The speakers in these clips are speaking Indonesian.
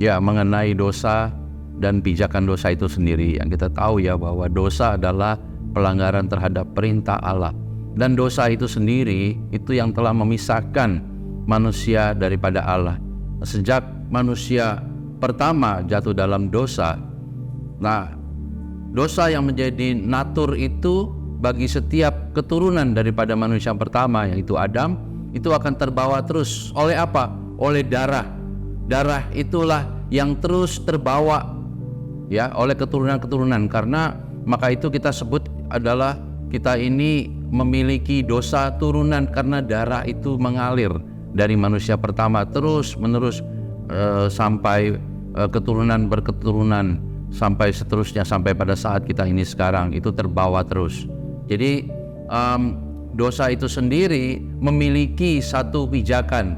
mengenai dosa dan pijakan dosa itu sendiri. Yang kita tahu ya bahwa dosa adalah pelanggaran terhadap perintah Allah, dan dosa itu sendiri itu yang telah memisahkan manusia daripada Allah. Sejak manusia pertama jatuh dalam dosa, nah dosa yang menjadi natur itu bagi setiap keturunan daripada manusia yang pertama, yaitu Adam, itu akan terbawa terus oleh apa? Oleh darah. Darah itulah yang terus terbawa oleh keturunan-keturunan. Karena maka itu kita sebut adalah kita ini memiliki dosa turunan, karena darah itu mengalir dari manusia pertama terus menerus sampai keturunan berketurunan sampai seterusnya, sampai pada saat kita ini sekarang itu terbawa terus. Jadi dosa itu sendiri memiliki satu pijakan,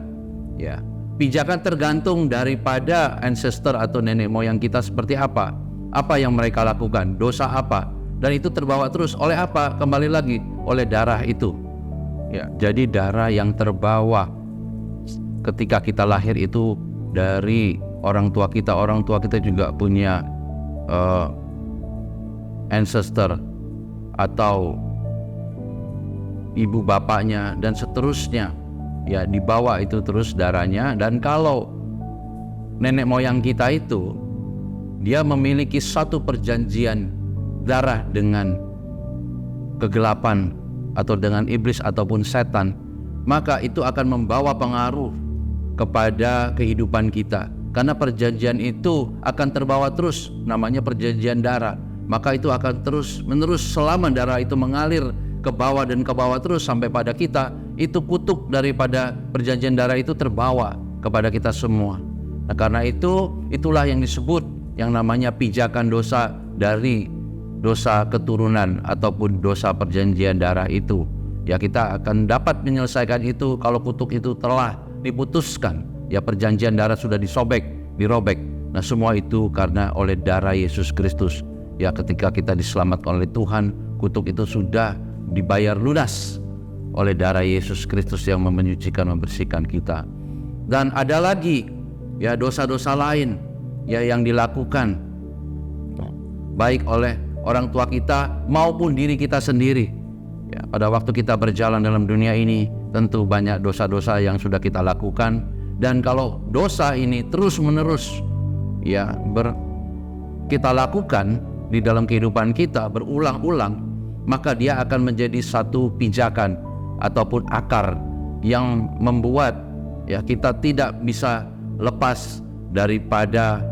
pijakan tergantung daripada ancestor atau nenek moyang kita seperti apa yang mereka lakukan, dosa apa, dan itu terbawa terus oleh apa? Kembali lagi oleh darah itu. Jadi darah yang terbawa ketika kita lahir itu dari orang tua kita. Orang tua kita juga punya ancestor atau ibu bapaknya dan seterusnya, dibawa itu terus darahnya. Dan kalau nenek moyang kita itu dia memiliki satu perjanjian darah dengan kegelapan atau dengan iblis ataupun setan, maka itu akan membawa pengaruh kepada kehidupan kita. Karena perjanjian itu akan terbawa terus, namanya perjanjian darah. Maka itu akan terus menerus selama darah itu mengalir ke bawah dan ke bawah terus sampai pada kita. Itu kutuk daripada perjanjian darah itu terbawa kepada kita semua. Nah, karena itulah yang disebut yang namanya pijakan dosa dari dosa keturunan ataupun dosa perjanjian darah itu. Kita akan dapat menyelesaikan itu kalau kutuk itu telah diputuskan. Perjanjian darah sudah dirobek. Nah, semua itu karena oleh darah Yesus Kristus. Ketika kita diselamatkan oleh Tuhan, kutuk itu sudah dibayar lunas oleh darah Yesus Kristus yang menyucikan, membersihkan kita. Dan ada lagi dosa-dosa lain yang dilakukan baik oleh orang tua kita maupun diri kita sendiri. Pada waktu kita berjalan dalam dunia ini, tentu banyak dosa-dosa yang sudah kita lakukan. Dan kalau dosa ini terus-menerus kita lakukan di dalam kehidupan kita berulang-ulang, maka dia akan menjadi satu pijakan ataupun akar yang membuat kita tidak bisa lepas daripada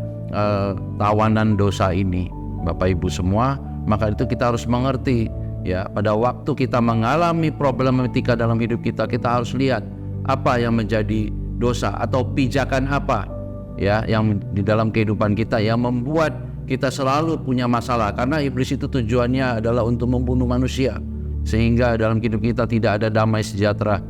tawanan dosa ini. Bapak Ibu semua, maka itu kita harus mengerti pada waktu kita mengalami problematika dalam hidup kita, kita harus lihat apa yang menjadi dosa atau pijakan apa yang di dalam kehidupan kita yang membuat kita selalu punya masalah. Karena iblis itu tujuannya adalah untuk membunuh manusia, sehingga dalam hidup kita tidak ada damai sejahtera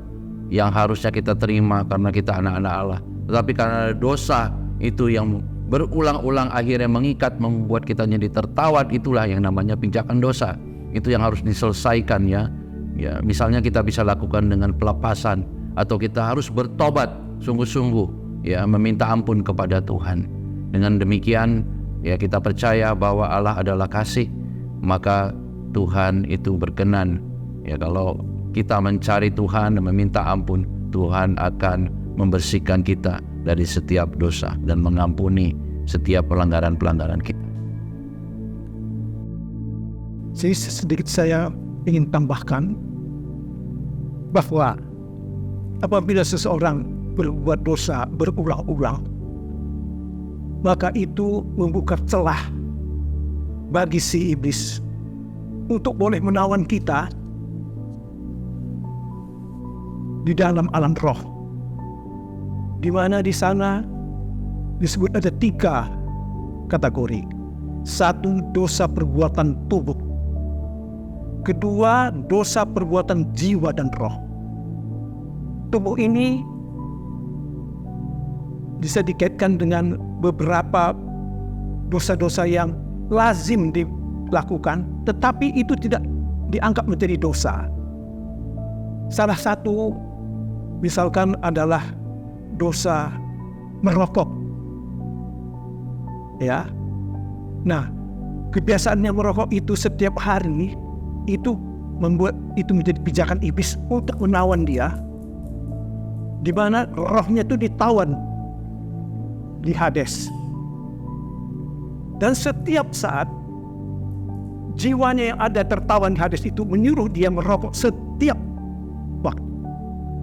yang harusnya kita terima karena kita anak-anak Allah. Tetapi karena dosa itu yang berulang-ulang akhirnya mengikat, membuat kita jadi tertawan, itulah yang namanya pijakan dosa. Itu yang harus diselesaikan misalnya kita bisa lakukan dengan pelepasan, atau kita harus bertobat sungguh-sungguh meminta ampun kepada Tuhan. Dengan demikian kita percaya bahwa Allah adalah kasih, maka Tuhan itu berkenan kalau kita mencari Tuhan dan meminta ampun, Tuhan akan membersihkan kita dari setiap dosa dan mengampuni setiap pelanggaran-pelanggaran kita. Jadi sedikit saya ingin tambahkan bahwa apabila seseorang berbuat dosa berulang-ulang, maka itu membuka celah bagi si iblis untuk boleh menawan kita di dalam alam roh, di mana di sana disebut ada 3 kategori. 1, dosa perbuatan tubuh. 2, dosa perbuatan jiwa dan roh. Tubuh ini bisa dikaitkan dengan beberapa dosa-dosa yang lazim dilakukan, tetapi itu tidak dianggap menjadi dosa. Salah satu misalkan adalah dosa merokok. Ya. Nah, kebiasaannya merokok itu setiap hari itu membuat itu menjadi pijakan iblis untuk menawan dia, di mana rohnya itu ditawan di Hades. Dan setiap saat jiwanya yang ada tertawan di Hades itu menyuruh dia merokok setiap waktu,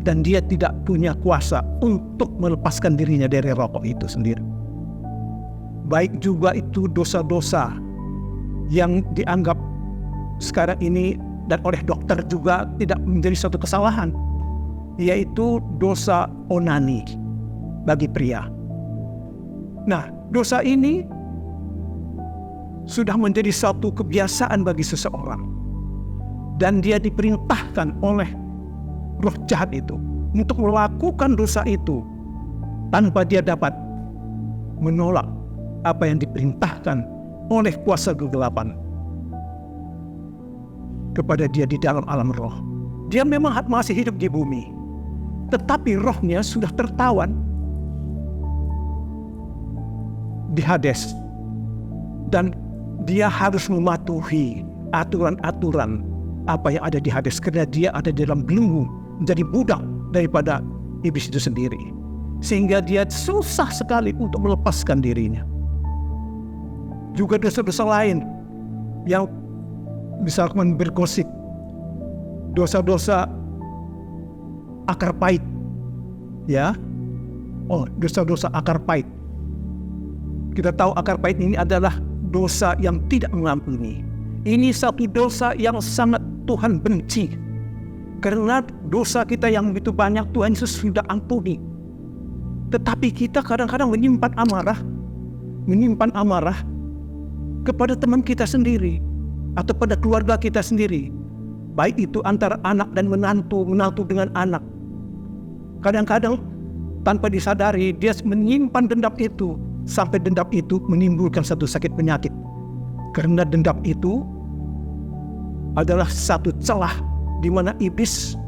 dan dia tidak punya kuasa untuk melepaskan dirinya dari rokok itu sendiri. Baik juga itu dosa-dosa yang dianggap sekarang ini dan oleh dokter juga tidak menjadi suatu kesalahan, yaitu dosa onani bagi pria. Nah, dosa ini sudah menjadi satu kebiasaan bagi seseorang, dan dia diperintahkan oleh roh jahat itu untuk melakukan dosa itu tanpa dia dapat menolak apa yang diperintahkan oleh kuasa kegelapan kepada dia di dalam alam roh. Dia memang masih hidup di bumi, tetapi rohnya sudah tertawan di Hades, dan dia harus mematuhi aturan-aturan apa yang ada di Hades, karena dia ada di dalam belenggu, menjadi budak daripada iblis itu sendiri, sehingga dia susah sekali untuk melepaskan dirinya. Juga dosa-dosa lain yang misalkan bergosip, dosa-dosa akar pahit, ya. Dosa-dosa akar pahit. Kita tahu akar pahit ini adalah dosa yang tidak mengampuni. Ini satu dosa yang sangat Tuhan benci, karena dosa kita yang begitu banyak Tuhan Yesus sudah ampuni. Tetapi kita kadang-kadang menyimpan amarah kepada teman kita sendiri atau pada keluarga kita sendiri, baik itu antara anak dan menantu dengan anak. Kadang-kadang tanpa disadari dia menyimpan dendam itu, sampai dendam itu menimbulkan satu sakit penyakit, karena dendam itu adalah satu celah di mana iblis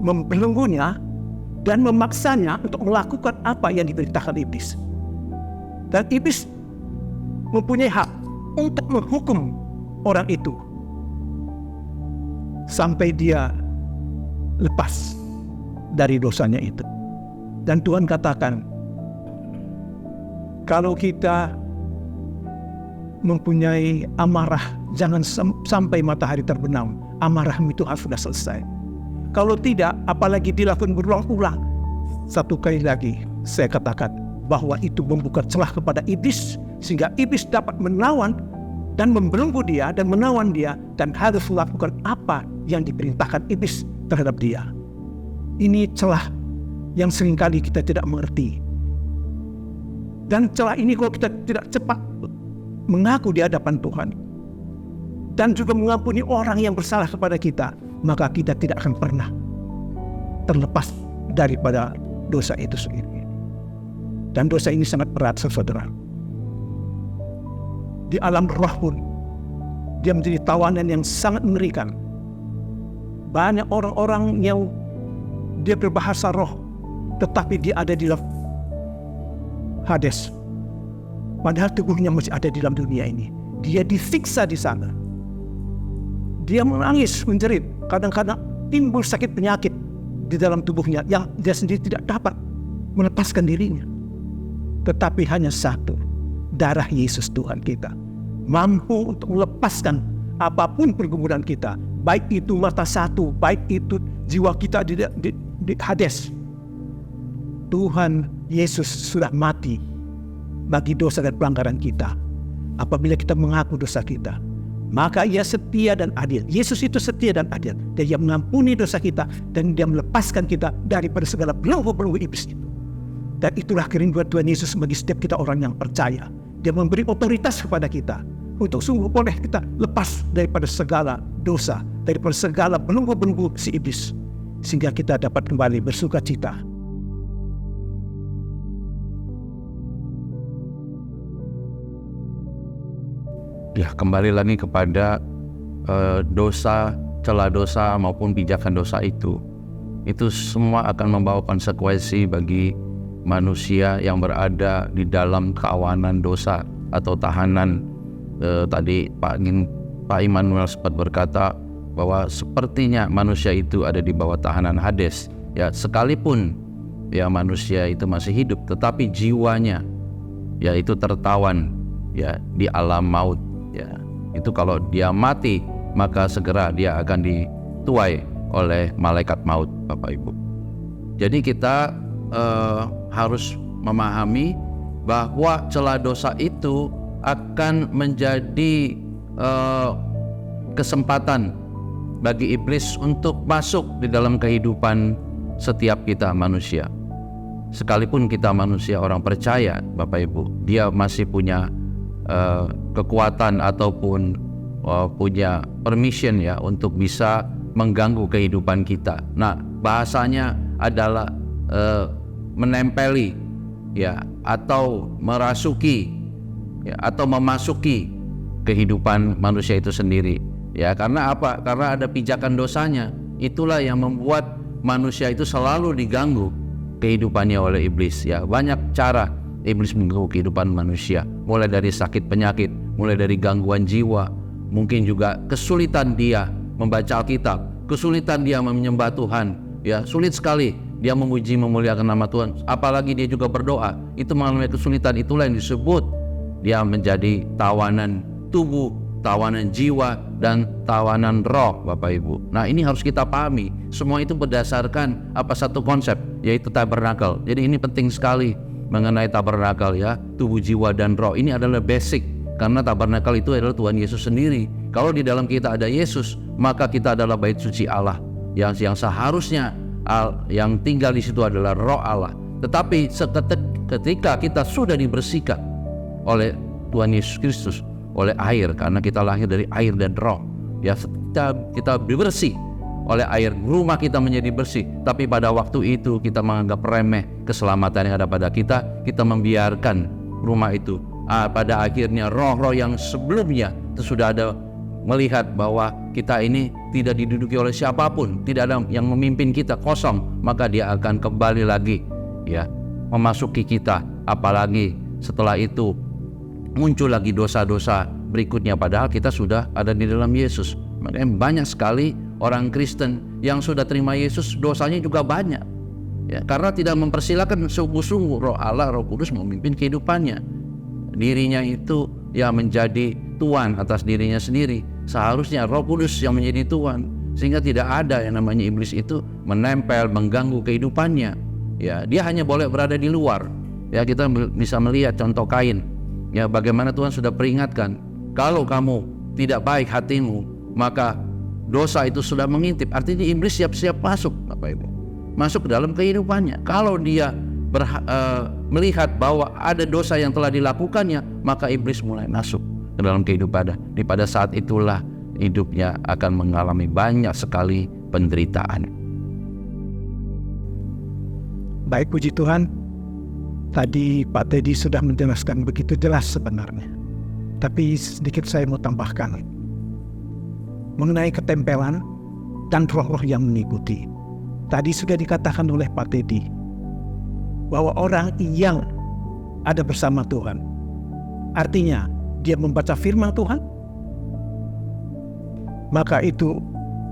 membelenggunya dan memaksanya untuk melakukan apa yang diperintahkan iblis. Dan iblis mempunyai hak untuk menghukum orang itu sampai dia lepas dari dosanya itu. Dan Tuhan katakan, kalau kita mempunyai amarah, jangan sampai matahari terbenam. Amarahmu itu harus sudah selesai. Kalau tidak, apalagi dilakukan berulang-ulang, satu kali lagi saya katakan bahwa itu membuka celah kepada iblis, sehingga iblis dapat menawan dan membelenggu dia dan menawan dia, dan harus melakukan apa yang diperintahkan iblis terhadap dia. Ini celah yang seringkali kita tidak mengerti. Dan celah ini kalau kita tidak cepat mengaku di hadapan Tuhan dan juga mengampuni orang yang bersalah kepada kita, maka kita tidak akan pernah terlepas daripada dosa itu sendiri. Dan dosa ini sangat berat, saudara. Di alam roh pun dia menjadi tawanan yang sangat mengerikan. Banyak orang-orang yang dia berbahasa roh, tetapi dia ada di dalam Hades, padahal tubuhnya masih ada di dalam dunia ini. Dia disiksa di sana. Dia menangis, menjerit. Kadang-kadang timbul sakit penyakit di dalam tubuhnya yang dia sendiri tidak dapat melepaskan dirinya. Tetapi hanya satu, darah Yesus Tuhan kita mampu untuk melepaskan apapun pergumulan kita, baik itu mata satu, baik itu jiwa kita di Hades. Tuhan Yesus sudah mati bagi dosa dan pelanggaran kita. Apabila kita mengaku dosa kita, maka Ia setia dan adil. Yesus itu setia dan adil, dan Ia mengampuni dosa kita, dan Dia melepaskan kita daripada segala belenggu-belenggu iblis itu. Dan itulah kerinduan Tuhan Yesus bagi setiap kita orang yang percaya. Dia memberi otoritas kepada kita untuk sungguh boleh kita lepas daripada segala dosa, daripada segala belenggu-belenggu si iblis, sehingga kita dapat kembali bersuka cita. Ya, kembali lagi kepada dosa, celah dosa maupun pijakan dosa itu semua akan membawa konsekuensi bagi manusia yang berada di dalam kawanan dosa atau tahanan. Tadi Pak Immanuel sempat berkata bahwa sepertinya manusia itu ada di bawah tahanan Hades. Ya, sekalipun ya manusia itu masih hidup, tetapi jiwanya ya itu tertawan ya di alam maut. Ya, itu kalau dia mati maka segera dia akan dituai oleh malaikat maut, Bapak Ibu. Jadi kita harus memahami bahwa celah dosa itu akan menjadi kesempatan bagi iblis untuk masuk di dalam kehidupan setiap kita manusia. Sekalipun kita manusia orang percaya, Bapak Ibu, dia masih punya kekuatan ataupun punya permission ya untuk bisa mengganggu kehidupan kita. Nah, bahasanya adalah menempeli ya atau merasuki ya, atau memasuki kehidupan manusia itu sendiri. Ya, karena apa? Karena ada pijakan dosanya. Itulah yang membuat manusia itu selalu diganggu kehidupannya oleh iblis. Ya, banyak cara iblis mengganggu kehidupan manusia. Mulai dari sakit penyakit, mulai dari gangguan jiwa, mungkin juga kesulitan dia membaca Alkitab, kesulitan dia menyembah Tuhan. Ya, sulit sekali dia memuji memuliakan nama Tuhan. Apalagi dia juga berdoa. Itu mengalami kesulitan, itulah yang disebut dia menjadi tawanan tubuh, tawanan jiwa, dan tawanan roh, Bapak Ibu. Nah, ini harus kita pahami. Semua itu berdasarkan satu konsep, yaitu tabernakel. Jadi ini penting sekali mengenai tabernakel ya, tubuh, jiwa, dan roh. Ini adalah basic, karena tabernakel itu adalah Tuhan Yesus sendiri. Kalau di dalam kita ada Yesus, maka kita adalah bait suci Allah. Yang seharusnya yang tinggal di situ adalah roh Allah. Tetapi ketika kita sudah dibersihkan oleh Tuhan Yesus Kristus, oleh air, karena kita lahir dari air dan roh ya, kita bersih oleh air, rumah kita menjadi bersih. Tapi pada waktu itu kita menganggap remeh keselamatan yang ada pada kita membiarkan rumah itu. Pada akhirnya roh-roh yang sebelumnya itu sudah ada melihat bahwa kita ini tidak diduduki oleh siapapun, tidak ada yang memimpin kita, kosong, maka dia akan kembali lagi ya memasuki kita. Apalagi setelah itu muncul lagi dosa-dosa berikutnya, padahal kita sudah ada di dalam Yesus. Makanya banyak sekali orang Kristen yang sudah terima Yesus, dosanya juga banyak ya, karena tidak mempersilakan sungguh-sungguh roh Allah, Roh Kudus memimpin kehidupannya. Dirinya itu ya menjadi tuan atas dirinya sendiri. Seharusnya Roh Kudus yang menjadi tuan, sehingga tidak ada yang namanya iblis itu menempel, mengganggu kehidupannya. Ya, dia hanya boleh berada di luar. Ya, kita bisa melihat contoh Kain. Ya, bagaimana Tuhan sudah peringatkan, kalau kamu tidak baik hatimu, maka dosa itu sudah mengintip. Artinya iblis siap-siap masuk, Bapak Ibu, masuk ke dalam kehidupannya. Kalau dia melihat bahwa ada dosa yang telah dilakukannya, maka iblis mulai masuk ke dalam kehidupan. Pada saat itulah hidupnya akan mengalami banyak sekali penderitaan. Baik, puji Tuhan. Tadi Pak Teddy sudah menjelaskan begitu jelas sebenarnya. Tapi sedikit saya mau tambahkan mengenai ketempelan dan roh-roh yang mengikuti. Tadi sudah dikatakan oleh Pak Teddy bahwa orang yang ada bersama Tuhan, artinya dia membaca firman Tuhan, maka itu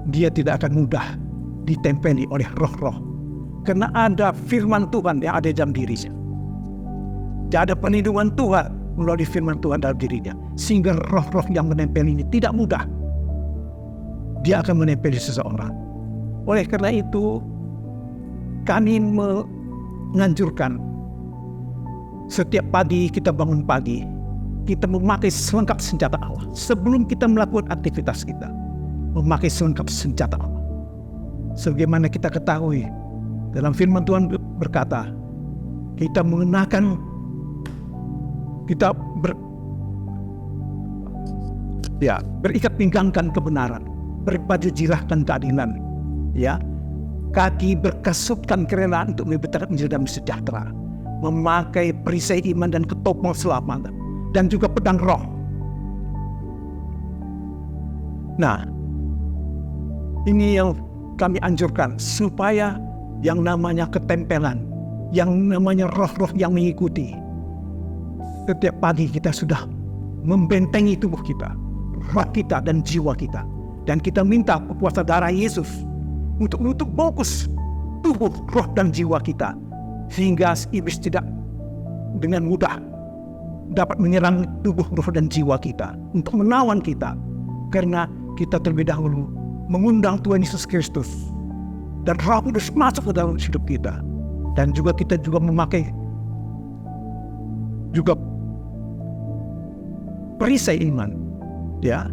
dia tidak akan mudah ditempeli oleh roh-roh, karena ada firman Tuhan yang ada dalam dirinya. Dia ada perlindungan Tuhan melalui firman Tuhan dalam dirinya, sehingga roh-roh yang menempel ini tidak mudah dia akan menempeli seseorang. Oleh karena itu kami menganjurkan setiap pagi kita bangun pagi, kita memakai selengkap senjata Allah. Sebelum kita melakukan aktivitas kita, memakai selengkap senjata Allah. Sebagaimana kita ketahui dalam firman Tuhan berkata, kita mengenakan, kita berikat pinggangkan kebenaran, berbaju jirahkan keadilan, ya, kaki berkasutkan kerelaan untuk memberikan Injil damai sejahtera, memakai perisai iman dan ketopeng selamatan, dan juga pedang roh. Nah, ini yang kami anjurkan supaya yang namanya ketempelan yang namanya roh-roh yang mengikuti. Setiap pagi kita sudah membentengi tubuh kita, roh kita dan jiwa kita. Dan kita minta kuasa darah Yesus untuk menutup bungkus tubuh, roh dan jiwa kita, sehingga iblis tidak dengan mudah dapat menyerang tubuh, roh dan jiwa kita untuk menawan kita, karena kita terlebih dahulu mengundang Tuhan Yesus Kristus dan Roh Kudus masuk ke dalam hidup kita. Dan juga kita juga memakai juga perisai iman, ya.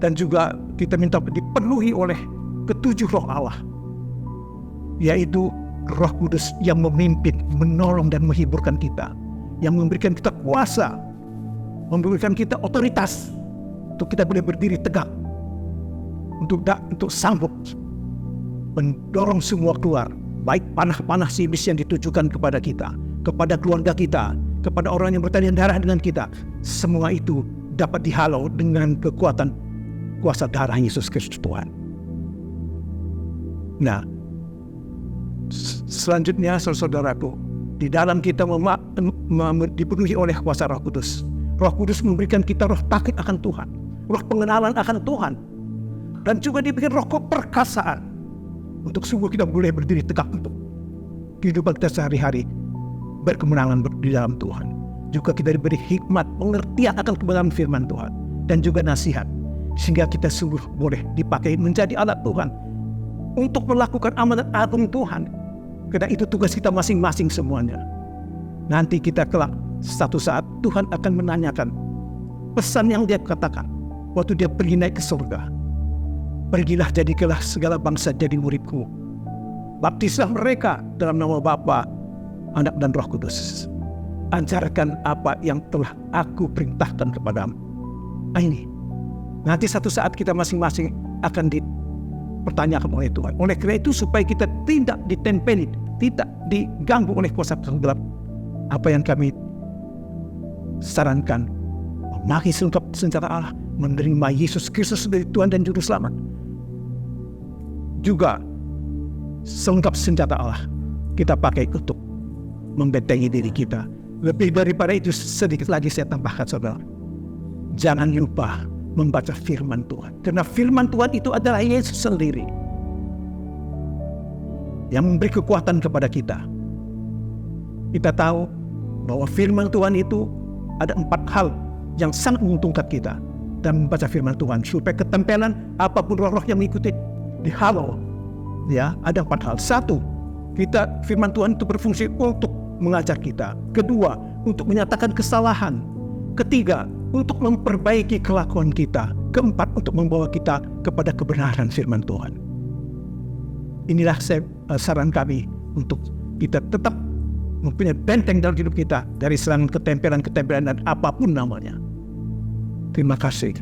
Dan juga kita minta dipenuhi oleh ketujuh roh Allah, yaitu Roh Kudus yang memimpin, menolong dan menghiburkan kita, yang memberikan kita kuasa, memberikan kita otoritas untuk kita boleh berdiri tegak, untuk sanggup mendorong semua keluar, baik panah-panah si iblis yang ditujukan kepada kita, kepada keluarga kita, kepada orang yang bertalian darah dengan kita. Semua itu dapat dihalau dengan kekuatan kuasa darah Yesus Kristus Tuhan. Nah, selanjutnya saudaraku, di dalam kita dipenuhi oleh kuasa Roh Kudus. Roh Kudus memberikan kita roh takut akan Tuhan, roh pengenalan akan Tuhan, dan juga diberikan roh keperkasaan untuk sungguh kita boleh berdiri tegak untuk kehidupan kita sehari-hari, berkemenangan di dalam Tuhan. Juga kita diberi hikmat, pengertian akan kebenaran firman Tuhan, dan juga nasihat, sehingga kita sungguh boleh dipakai menjadi alat Tuhan untuk melakukan amanat agung Tuhan. Karena itu tugas kita masing-masing semuanya. Nanti kita kelak satu saat Tuhan akan menanyakan pesan yang dia katakan waktu dia pergi naik ke surga. Pergilah, jadikanlah segala bangsa jadi muridku. Baptislah mereka dalam nama Bapa, Anak dan Roh Kudus. Ajarkan apa yang telah aku perintahkan kepadamu. Ini nanti satu saat kita masing-masing akan dipertanyakan oleh Tuhan. Oleh karena itu, supaya kita tidak ditempeli, tidak diganggu oleh kuasa gelap, apa yang kami sarankan, memakai selengkap senjata Allah, menerima Yesus Kristus sebagai Tuhan dan Juru Selamat. Juga selengkap senjata Allah kita pakai untuk membentengi diri kita. Lebih daripada itu, sedikit lagi saya tambahkan, saudara. Jangan lupa membaca firman Tuhan, karena firman Tuhan itu adalah Yesus sendiri yang memberi kekuatan kepada kita. Kita tahu bahwa firman Tuhan itu ada 4 hal yang sangat menguntungkan kita dan membaca firman Tuhan, supaya ketempelan apapun roh-roh yang mengikuti dihalau. Ya, ada 4 hal. 1, kita firman Tuhan itu berfungsi untuk mengajar kita. 2, untuk menyatakan kesalahan. 3, untuk memperbaiki kelakuan kita. 4, untuk membawa kita kepada kebenaran firman Tuhan. Inilah saran kami untuk kita tetap mempunyai benteng dalam hidup kita dari serangan ketempelan dan apapun namanya. Terima kasih.